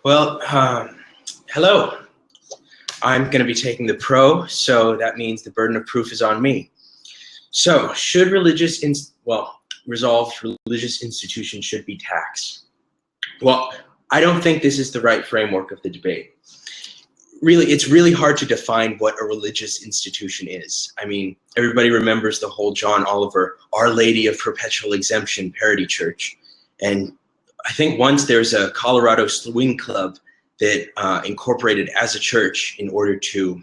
Well, hello. I'm going to be taking the pro, so that means the burden of proof is on me. So, should resolved religious institutions should be taxed? Well, I don't think this is the right framework of the debate. Really, it's really hard to define what a religious institution is. I mean, everybody remembers the whole John Oliver, Our Lady of Perpetual Exemption parody church. And I think once there's a Colorado swing club that incorporated as a church in order to,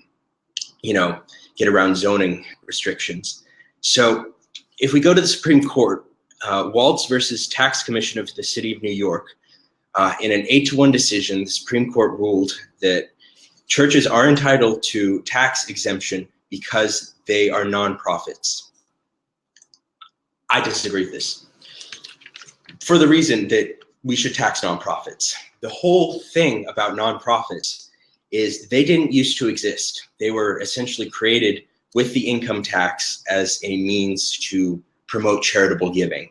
get around zoning restrictions. So if we go to the Supreme Court, Waltz versus Tax Commission of the City of New York, in an 8-1 decision, the Supreme Court ruled that churches are entitled to tax exemption because they are nonprofits. I disagree with this for the reason that we should tax nonprofits. The whole thing about nonprofits is they didn't used to exist. They were essentially created with the income tax as a means to promote charitable giving,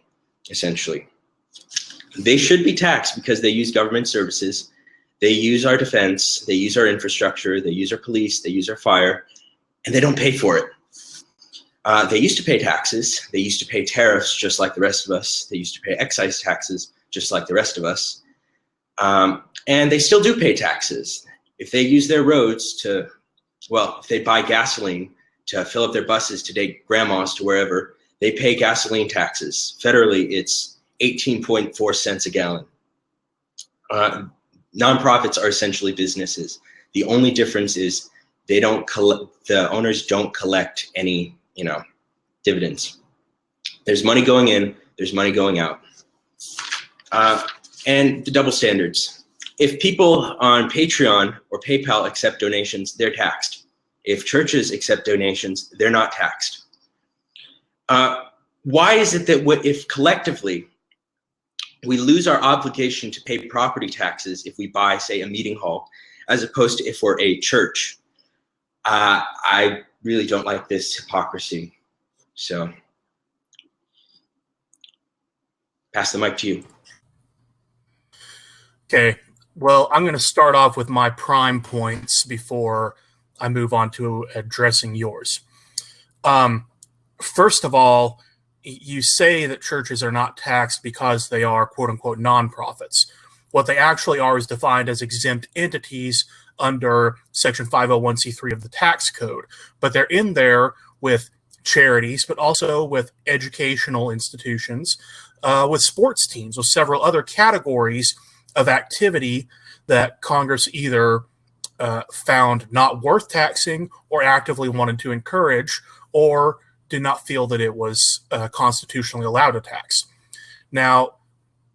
essentially. They should be taxed because they use government services. They use our defense, they use our infrastructure, they use our police, they use our fire, and they don't pay for it. They used to pay taxes. They used to pay tariffs just like the rest of us. They used to pay excise taxes just like the rest of us. And they still do pay taxes. If they use their roads if they buy gasoline to fill up their buses to take grandmas to wherever, they pay gasoline taxes. Federally, it's 18.4 cents a gallon. Nonprofits are essentially businesses. The only difference is the owners don't collect any, dividends. There's money going in, there's money going out. And the double standards. If people on Patreon or PayPal accept donations, they're taxed. If churches accept donations, they're not taxed. Why is it that if collectively we lose our obligation to pay property taxes if we buy, say, a meeting hall, as opposed to if we're a church? I really don't like this hypocrisy. So, pass the mic to you. Okay, well, I'm going to start off with my prime points before I move on to addressing yours. First of all, you say that churches are not taxed because they are quote-unquote nonprofits. What they actually are is defined as exempt entities under Section 501c3 of the tax code. But they're in there with charities, but also with educational institutions, with sports teams, with several other categories of activity that Congress either found not worth taxing or actively wanted to encourage, or did not feel that it was constitutionally allowed to tax. Now,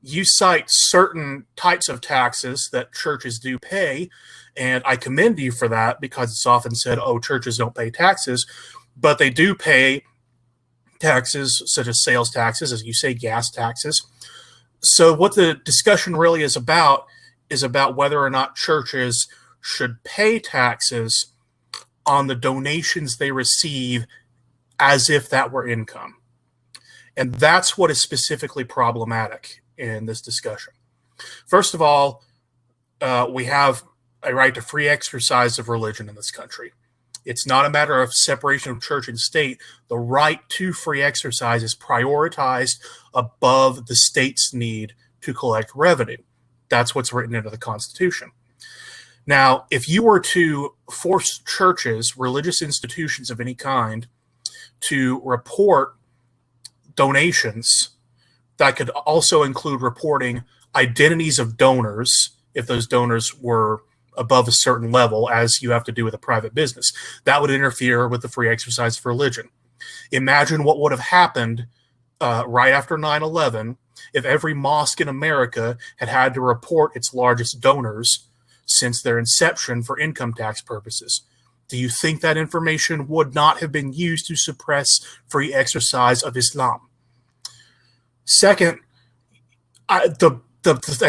you cite certain types of taxes that churches do pay, and I commend you for that because it's often said, oh, churches don't pay taxes, but they do pay taxes such as sales taxes, as you say, gas taxes. So what the discussion really is about whether or not churches should pay taxes on the donations they receive as if that were income. And that's what is specifically problematic in this discussion. First of all, we have a right to free exercise of religion in this country. It's not a matter of separation of church and state. The right to free exercise is prioritized above the state's need to collect revenue. That's what's written into the Constitution. Now, if you were to force churches, religious institutions of any kind, to report donations, that could also include reporting identities of donors, if those donors were above a certain level, as you have to do with a private business. That would interfere with the free exercise of religion. Imagine what would have happened right after 9/11 if every mosque in America had to report its largest donors since their inception for income tax purposes. Do you think that information would not have been used to suppress free exercise of Islam? Second, and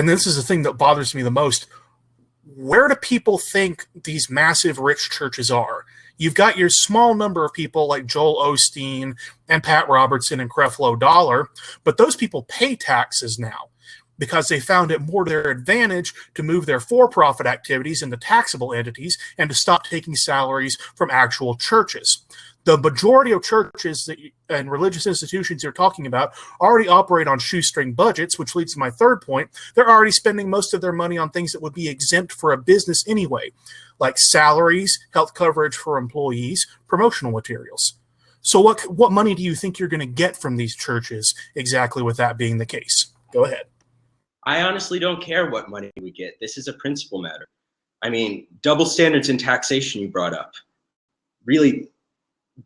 this is the thing that bothers me the most, where do people think these massive rich churches are? You've got your small number of people like Joel Osteen and Pat Robertson and Creflo Dollar, but those people pay taxes now. because they found it more to their advantage to move their for-profit activities into taxable entities and to stop taking salaries from actual churches. The majority of churches and religious institutions you're talking about already operate on shoestring budgets, which leads to my third point. They're already spending most of their money on things that would be exempt for a business anyway, like salaries, health coverage for employees, promotional materials. So what money do you think you're going to get from these churches exactly with that being the case? Go ahead. I honestly don't care what money we get. This is a principle matter. I mean, double standards in taxation you brought up. Really,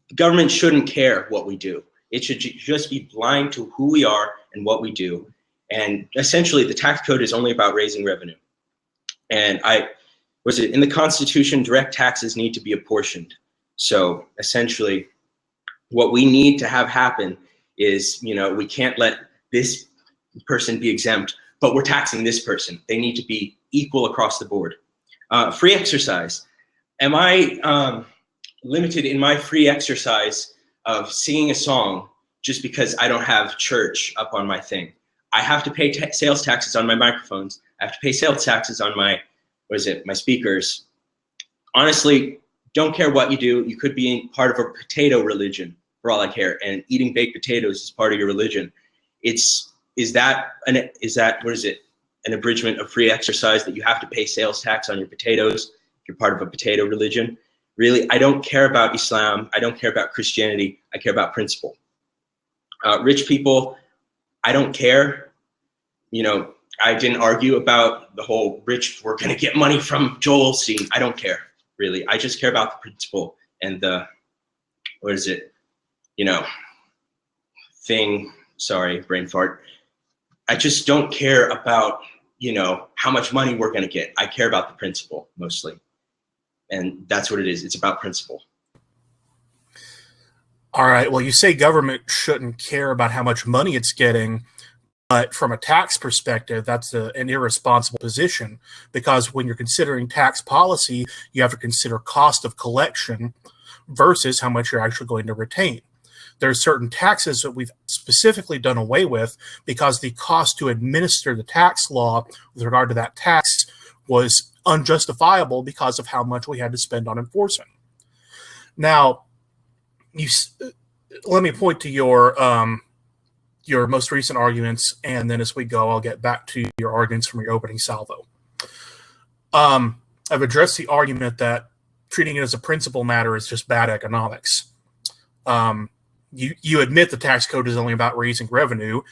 the government shouldn't care what we do. It should just be blind to who we are and what we do. And essentially, the tax code is only about raising revenue. And in the Constitution, direct taxes need to be apportioned. So essentially, what we need to have happen is, we can't let this person be exempt, but we're taxing this person. They need to be equal across the board. Free exercise. Am I limited in my free exercise of singing a song just because I don't have church up on my thing? I have to pay sales taxes on my microphones. I have to pay sales taxes on my speakers. Honestly, don't care what you do. You could be part of a potato religion for all I care, and eating baked potatoes is part of your religion. Is that an abridgment of free exercise that you have to pay sales tax on your potatoes if you're part of a potato religion? Really, I don't care about Islam. I don't care about Christianity. I care about principle. Rich people, I don't care. I didn't argue about the whole we're going to get money from Joel Osteen. I don't care, really. I just care about the principle and the, thing. Sorry, brain fart. I just don't care about, how much money we're going to get. I care about the principle mostly. And that's what it is. It's about principle. All right. Well, you say government shouldn't care about how much money it's getting, but from a tax perspective, that's an irresponsible position, because when you're considering tax policy, you have to consider cost of collection versus how much you're actually going to retain. There are certain taxes that we've specifically done away with because the cost to administer the tax law with regard to that tax was unjustifiable because of how much we had to spend on enforcement. Now, let me point to your most recent arguments, and then as we go, I'll get back to your arguments from your opening salvo. I've addressed the argument that treating it as a principle matter is just bad economics. You admit the tax code is only about raising revenue.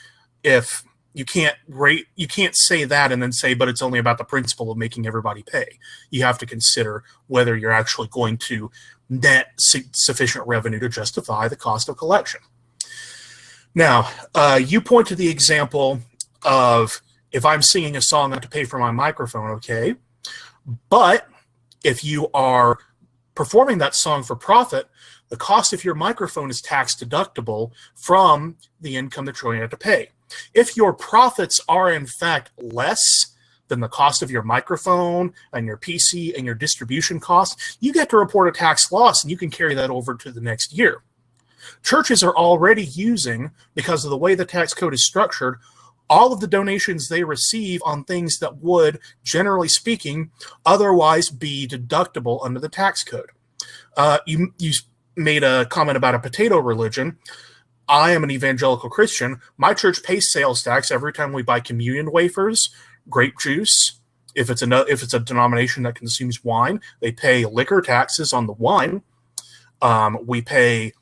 If you can't say that and then say, but it's only about the principle of making everybody pay. You have to consider whether you're actually going to net sufficient revenue to justify the cost of collection. Now, you point to the example of if I'm singing a song, I have to pay for my microphone, okay? But if you are performing that song for profit, the cost of your microphone is tax deductible from the income that you're going to have to pay. If your profits are in fact less than the cost of your microphone and your PC and your distribution costs, you get to report a tax loss and you can carry that over to the next year. Churches are already using, because of the way the tax code is structured, all of the donations they receive on things that would, generally speaking, otherwise be deductible under the tax code. You made a comment about a potato religion. I am an evangelical Christian. My church pays sales tax every time we buy communion wafers, grape juice. If it's a denomination that consumes wine, they pay liquor taxes on the wine. We pay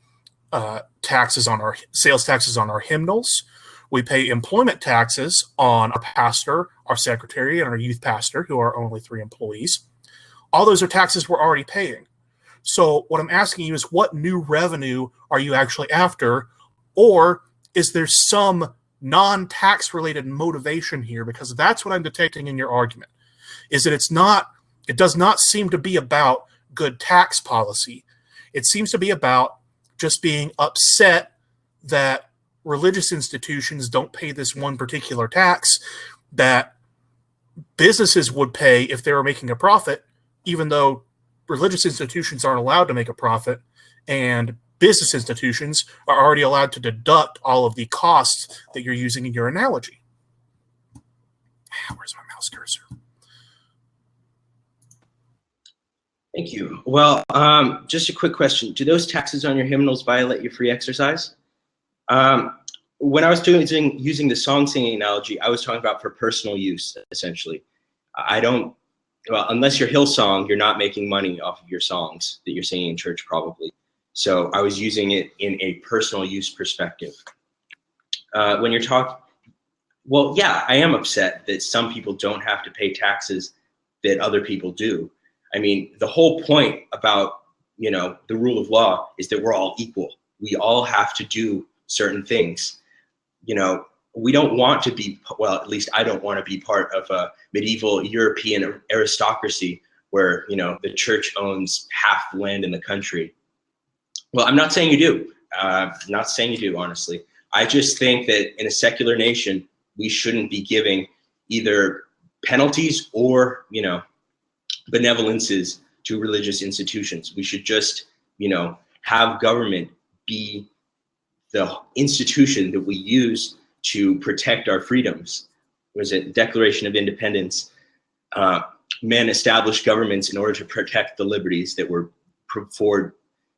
taxes on our sales taxes on our hymnals. We pay employment taxes on our pastor, our secretary, and our youth pastor, who are only 3 employees. All those are taxes we're already paying. So what I'm asking you is, what new revenue are you actually after? Or is there some non-tax related motivation here? Because that's what I'm detecting in your argument, is that it does not seem to be about good tax policy. It seems to be about just being upset that religious institutions don't pay this one particular tax that businesses would pay if they were making a profit, even though religious institutions aren't allowed to make a profit, and business institutions are already allowed to deduct all of the costs that you're using in your analogy. Where's my mouse cursor? Thank you. Well, just a quick question. Do those taxes on your hymnals violate your free exercise? When I was using the song singing analogy, I was talking about for personal use, essentially. Well, unless you're Hillsong, you're not making money off of your songs that you're singing in church, probably. So I was using it in a personal use perspective. When you're talking, well, yeah, I am upset that some people don't have to pay taxes that other people do. I mean, the whole point about, the rule of law is that we're all equal. We all have to do certain things. We don't want to be, well, at least I don't want to be part of a medieval European aristocracy where, the church owns half the land in the country. Well, I'm not saying you do. I'm not saying you do, honestly. I just think that in a secular nation, we shouldn't be giving either penalties or, benevolences to religious institutions. We should just, have government be the institution that we use to protect our freedoms. Was it Declaration of Independence? Men established governments in order to protect the liberties that were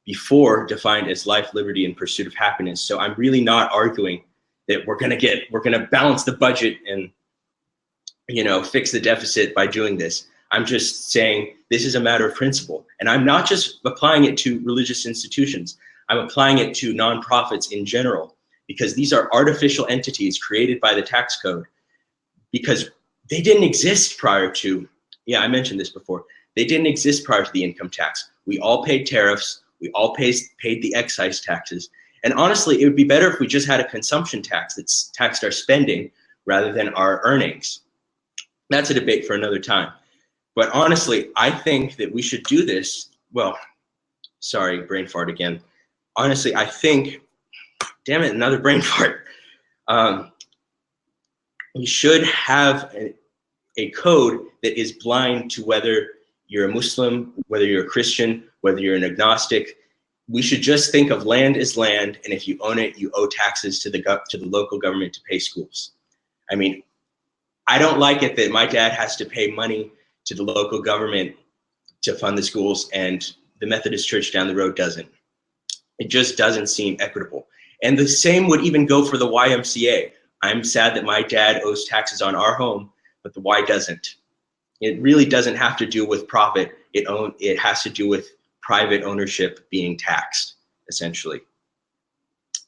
before defined as life, liberty, and pursuit of happiness. So I'm really not arguing that we're going to balance the budget and, fix the deficit by doing this. I'm just saying this is a matter of principle. And I'm not just applying it to religious institutions. I'm applying it to nonprofits in general, because these are artificial entities created by the tax code because they didn't exist prior to, I mentioned this before, they didn't exist prior to the income tax. We all paid tariffs. We all paid the excise taxes. And honestly, it would be better if we just had a consumption tax that's taxed our spending rather than our earnings. That's a debate for another time. But honestly, I think that we should do this. Well, sorry, brain fart again. Honestly, I think, damn it, another brain fart. We should have a code that is blind to whether you're a Muslim, whether you're a Christian, whether you're an agnostic. We should just think of land as land, and if you own it, you owe taxes to the local government to pay schools. I mean, I don't like it that my dad has to pay money to the local government to fund the schools, and the Methodist church down the road doesn't. It just doesn't seem equitable. And the same would even go for the YMCA. I'm sad that my dad owes taxes on our home, but the Y doesn't. It really doesn't have to do with profit. It has to do with private ownership being taxed, essentially.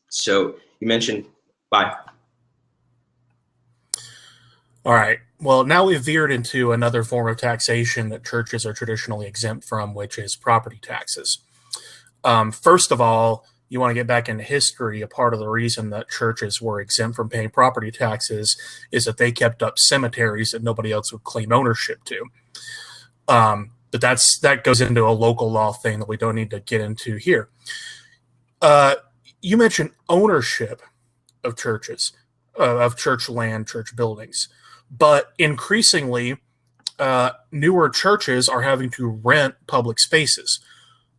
So you mentioned, bye. All right. Well, now we've veered into another form of taxation that churches are traditionally exempt from, which is property taxes. First of all, you want to get back into history. A part of the reason that churches were exempt from paying property taxes is that they kept up cemeteries that nobody else would claim ownership to. But that goes into a local law thing that we don't need to get into here. You mentioned ownership of churches, of church land, church buildings. But increasingly, newer churches are having to rent public spaces.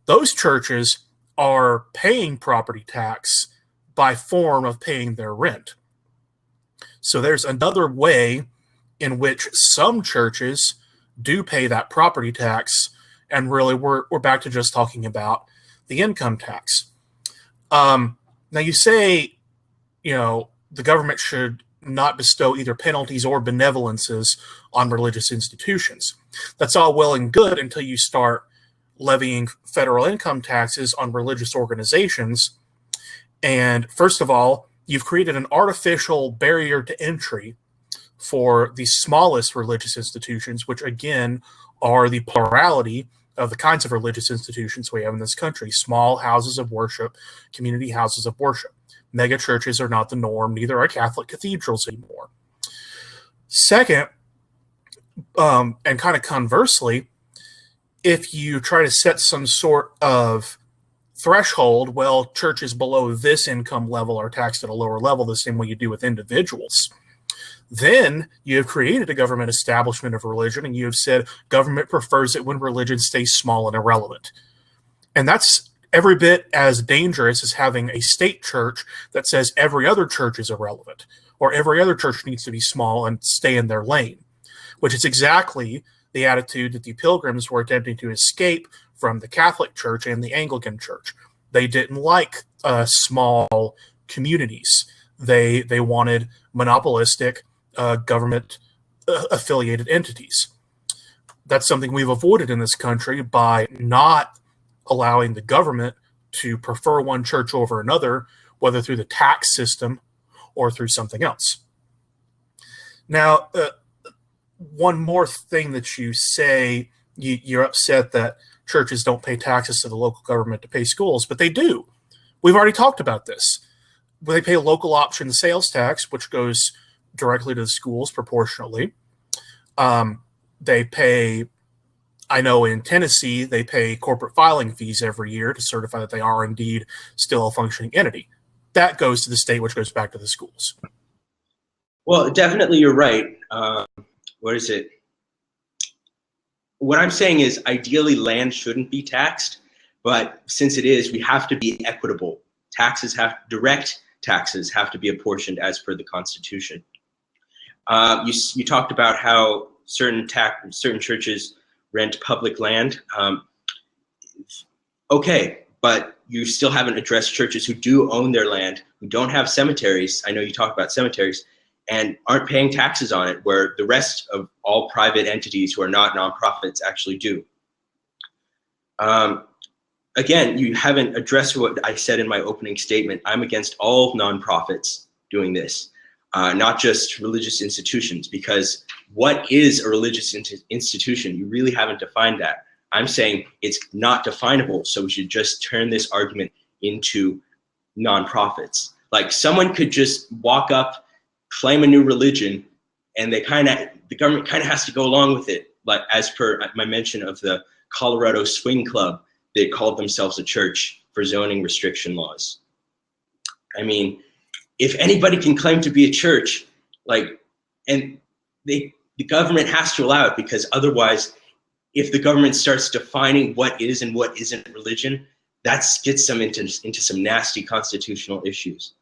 Those churches are paying property tax by form of paying their rent. So there's another way in which some churches do pay that property tax, and really we're back to just talking about the income tax. Now you say, the government should not bestow either penalties or benevolences on religious institutions. That's all well and good until you start levying federal income taxes on religious organizations. And first of all, you've created an artificial barrier to entry for the smallest religious institutions, which again are the plurality of the kinds of religious institutions we have in this country: small houses of worship, community houses of worship. Mega churches are not the norm, neither are Catholic cathedrals anymore. Second, and kind of conversely, if you try to set some sort of threshold, well, churches below this income level are taxed at a lower level, the same way you do with individuals. Then you have created a government establishment of religion, and you have said government prefers it when religion stays small and irrelevant. And that's every bit as dangerous as having a state church that says every other church is irrelevant, or every other church needs to be small and stay in their lane, which is exactly the attitude that the Pilgrims were attempting to escape from the Catholic Church and the Anglican Church. They didn't like small communities. They wanted monopolistic government affiliated entities. That's something we've avoided in this country by not allowing the government to prefer one church over another, whether through the tax system or through something else. Now, one more thing that you say, you're upset that churches don't pay taxes to the local government to pay schools, but they do. We've already talked about this. They pay local option sales tax, which goes directly to the schools proportionally. They pay, I know in Tennessee, they pay corporate filing fees every year to certify that they are indeed still a functioning entity. That goes to the state, which goes back to the schools. Well, definitely you're right. What is it? What I'm saying is ideally land shouldn't be taxed, but since it is, we have to be equitable. Direct taxes have to be apportioned as per the Constitution. You talked about how certain churches rent public land. Okay, but you still haven't addressed churches who do own their land, who don't have cemeteries. I know you talk about cemeteries, and aren't paying taxes on it, where the rest of all private entities who are not nonprofits actually do. Again, you haven't addressed what I said in my opening statement. I'm against all nonprofits doing this, not just religious institutions, because what is a religious institution? You really haven't defined that. I'm saying it's not definable, so we should just turn this argument into nonprofits. Like someone could just walk up, claim a new religion, and the government kind of has to go along with it. Like as per my mention of the Colorado Swing Club, they called themselves a church for zoning restriction laws. I mean, if anybody can claim to be a church, and the government has to allow it, because otherwise, if the government starts defining what is and what isn't religion, that gets them into some nasty constitutional issues.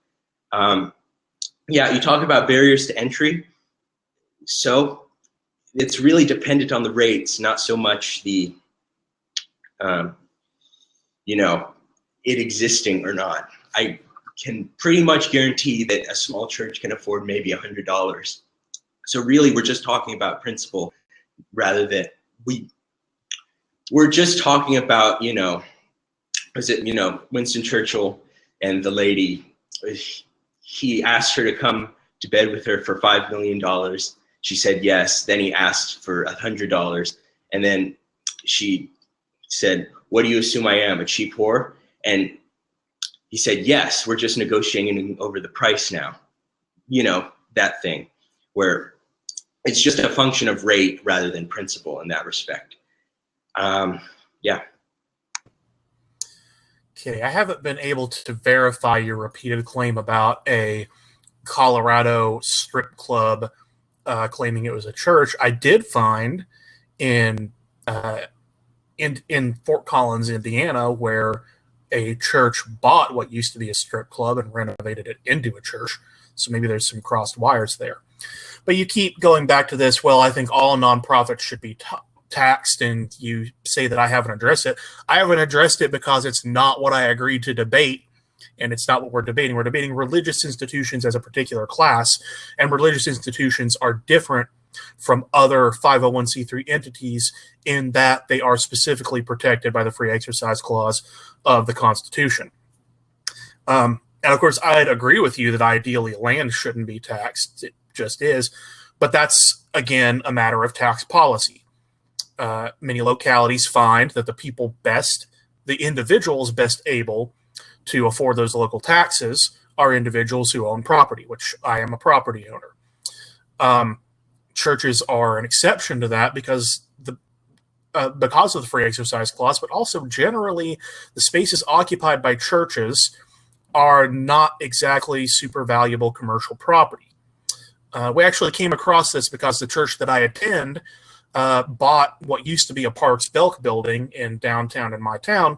Yeah, you talk about barriers to entry. So it's really dependent on the rates, not so much the, it existing or not. I can pretty much guarantee that a small church can afford maybe $100. So really, we're just talking about principle rather than we're just talking about, Winston Churchill and the lady, he asked her to come to bed with her for $5 million. She said yes. Then he asked for $100. And then she said, "What do you assume I am, a cheap whore?" And he said, "Yes, we're just negotiating over the price now." That thing where it's just a function of rate rather than principle in that respect. Yeah. Okay, I haven't been able to verify your repeated claim about a Colorado strip club claiming it was a church. I did find in Fort Collins, Indiana, where a church bought what used to be a strip club and renovated it into a church. So maybe there's some crossed wires there. But you keep going back to this, well, I think all nonprofits should be taxed, and you say that I haven't addressed it. I haven't addressed it because it's not what I agreed to debate, and it's not what we're debating. We're debating religious institutions as a particular class, and religious institutions are different from other 501c3 entities in that they are specifically protected by the Free Exercise Clause of the Constitution. And of course, I'd agree with you that ideally land shouldn't be taxed. It just is. But that's, again, a matter of tax policy. Many localities find that the individuals best able to afford those local taxes are individuals who own property, which I am a property owner. Churches are an exception to that because of the Free Exercise Clause, but also generally the spaces occupied by churches are not exactly super valuable commercial property. We actually came across this because the church that I attend bought what used to be a Parks Belk building in downtown in my town,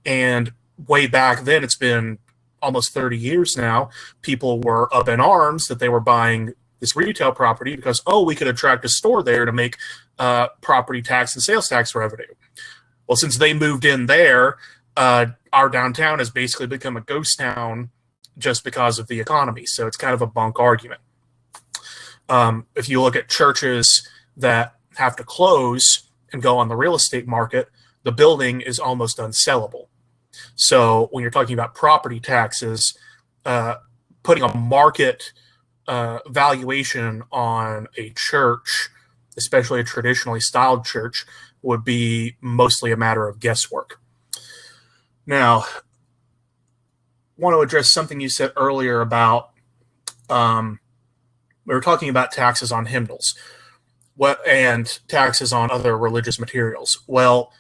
And way back then, it's been almost 30 years now, people were up in arms that they were buying this retail property because, oh, we could attract a store there to make property tax and sales tax revenue. Well, since they moved in there, our downtown has basically become a ghost town just because of the economy. So it's kind of a bunk argument. If you look at churches that have to close and go on the real estate market, the building is almost unsellable. So when you're talking about property taxes, putting a market valuation on a church, especially a traditionally styled church, would be mostly a matter of guesswork. Now, I want to address something you said earlier about we were talking about taxes on hymnals and taxes on other religious materials. Well,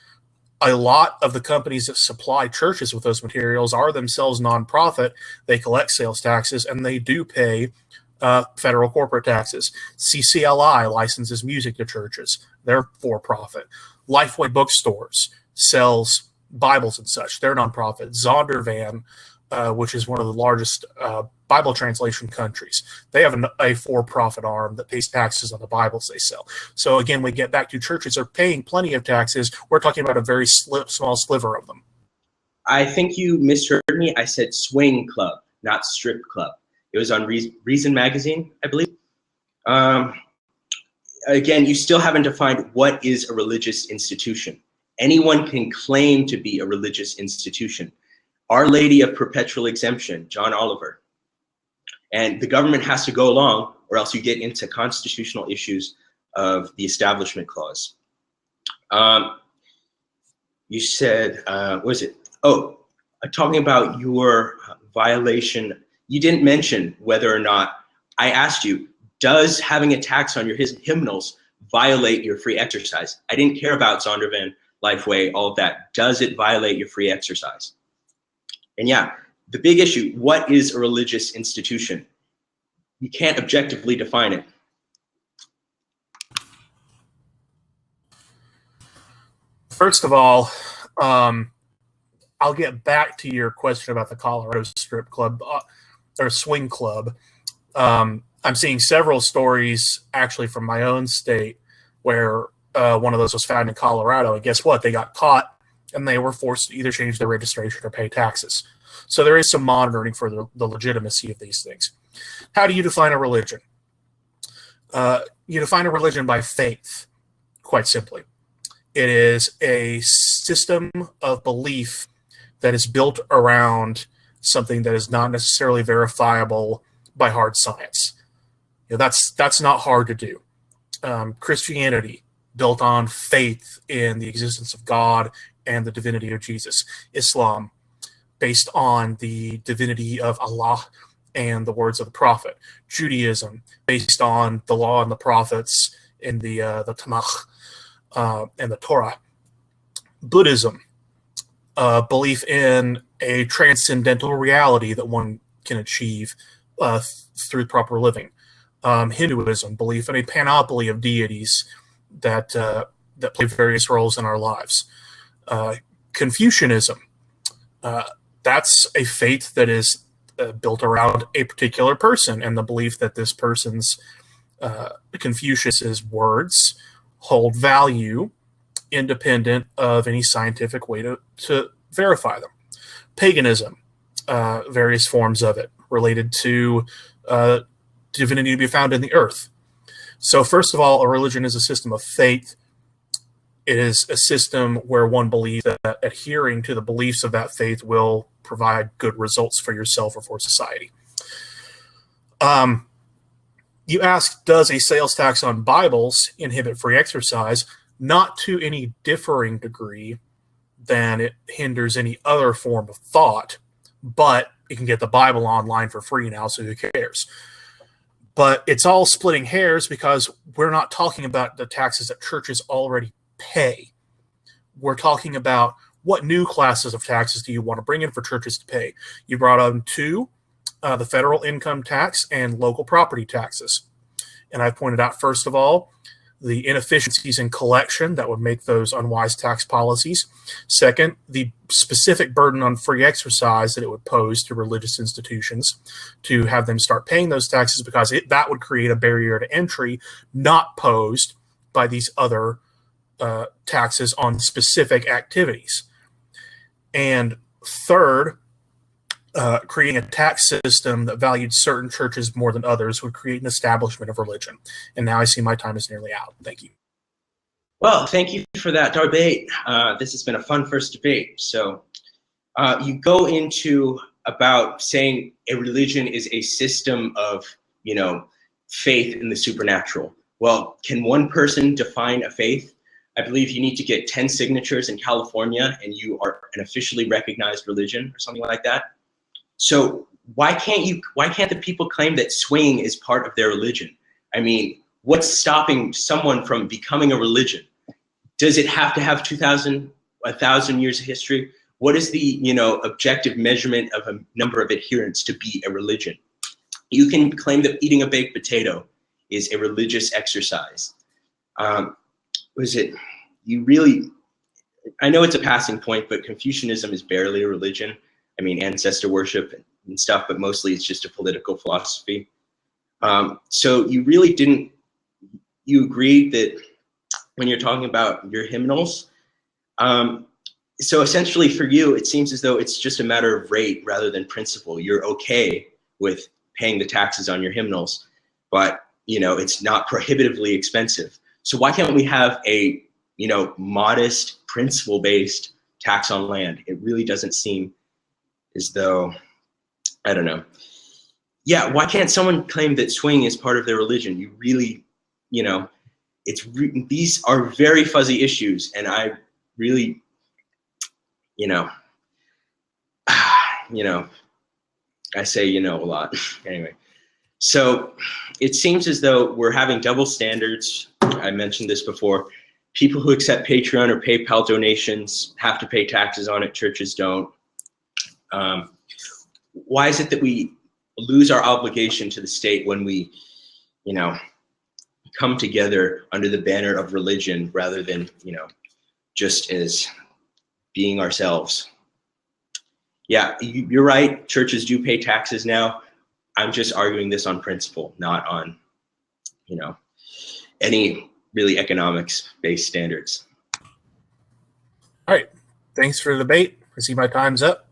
a lot of the companies that supply churches with those materials are themselves nonprofit. They collect sales taxes, and they do pay federal corporate taxes. CCLI licenses music to churches. They're for-profit. Lifeway Bookstores sells Bibles and such. They're nonprofit. Zondervan, which is one of the largest Bible translation countries, they have a for-profit arm that pays taxes on the Bibles they sell. So again, we get back to churches are paying plenty of taxes. We're talking about a very small sliver of them. I think you misheard me. I said swing club, not strip club. It was on Reason Magazine, I believe. Again, you still haven't defined what is a religious institution. Anyone can claim to be a religious institution. Our Lady of Perpetual Exemption, John Oliver. And the government has to go along, or else you get into constitutional issues of the Establishment Clause. You said, what was it? Oh, talking about your violation. You didn't mention whether or not, I asked you, does having a tax on your hymnals violate your free exercise? I didn't care about Zondervan, Lifeway, all of that. Does it violate your free exercise? And yeah, the big issue, what is a religious institution? You can't objectively define it. First of all, I'll get back to your question about the Colorado strip club or swing club. I'm seeing several stories actually from my own state where one of those was found in Colorado, and guess what? They got caught and they were forced to either change their registration or pay taxes. So there is some monitoring for the legitimacy of these things. How do you define a religion? You define a religion by faith, quite simply. It is a system of belief that is built around something that is not necessarily verifiable by hard science. You know, that's not hard to do. Christianity, built on faith in the existence of God and the divinity of Jesus. Islam, based on the divinity of Allah and the words of the prophet. Judaism, based on the law and the prophets in the Tanakh and the Torah. Buddhism, belief in a transcendental reality that one can achieve through proper living. Hinduism, belief in a panoply of deities that play various roles in our lives. Confucianism, that's a faith that is built around a particular person and the belief that this person's Confucius's words hold value independent of any scientific way to verify them. Paganism, various forms of it related to divinity to be found in the earth. So first of all, a religion is a system of faith. It is a system where one believes that adhering to the beliefs of that faith will provide good results for yourself or for society. You asked, does a sales tax on Bibles inhibit free exercise? Not to any differing degree than it hinders any other form of thought, but you can get the Bible online for free now, so who cares? But it's all splitting hairs because we're not talking about the taxes that churches already pay. We're talking about what new classes of taxes do you want to bring in for churches to pay. You brought on two, the federal income tax and local property taxes. And I pointed out, first of all, the inefficiencies in collection that would make those unwise tax policies. Second, the specific burden on free exercise that it would pose to religious institutions to have them start paying those taxes, because that would create a barrier to entry not posed by these other taxes on specific activities. And third, creating a tax system that valued certain churches more than others would create an establishment of religion. And now I see my time is nearly out. Thank you. Well, thank you for that debate. This has been a fun first debate. So you go into about saying a religion is a system of, faith in the supernatural. Well, can one person define a faith? I believe you need to get 10 signatures in California and you are an officially recognized religion or something like that. So why can't the people claim that swinging is part of their religion? I mean, what's stopping someone from becoming a religion? Does it have to have 1,000 years of history? What is the, objective measurement of a number of adherents to be a religion? You can claim that eating a baked potato is a religious exercise. I know it's a passing point, but Confucianism is barely a religion. I mean, ancestor worship and stuff, but mostly it's just a political philosophy. So you agreed that when you're talking about your hymnals, so essentially for you, it seems as though it's just a matter of rate rather than principle. You're okay with paying the taxes on your hymnals, but it's not prohibitively expensive. So why can't we have a modest principle-based tax on land? It really doesn't seem as though, I don't know. Yeah, why can't someone claim that swing is part of their religion? You really, these are very fuzzy issues, and I really, I say a lot. Anyway, so it seems as though we're having double standards. I mentioned this before. People who accept Patreon or PayPal donations have to pay taxes on it. Churches don't. Why is it that we lose our obligation to the state when we, come together under the banner of religion rather than, just as being ourselves? Yeah, you're right. Churches do pay taxes now. I'm just arguing this on principle, not on, any really economics-based standards. All right. Thanks for the debate. I see my time's up.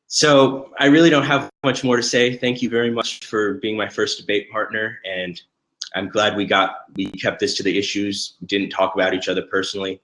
So I really don't have much more to say. Thank you very much for being my first debate partner, and I'm glad we kept this to the issues. We didn't talk about each other personally.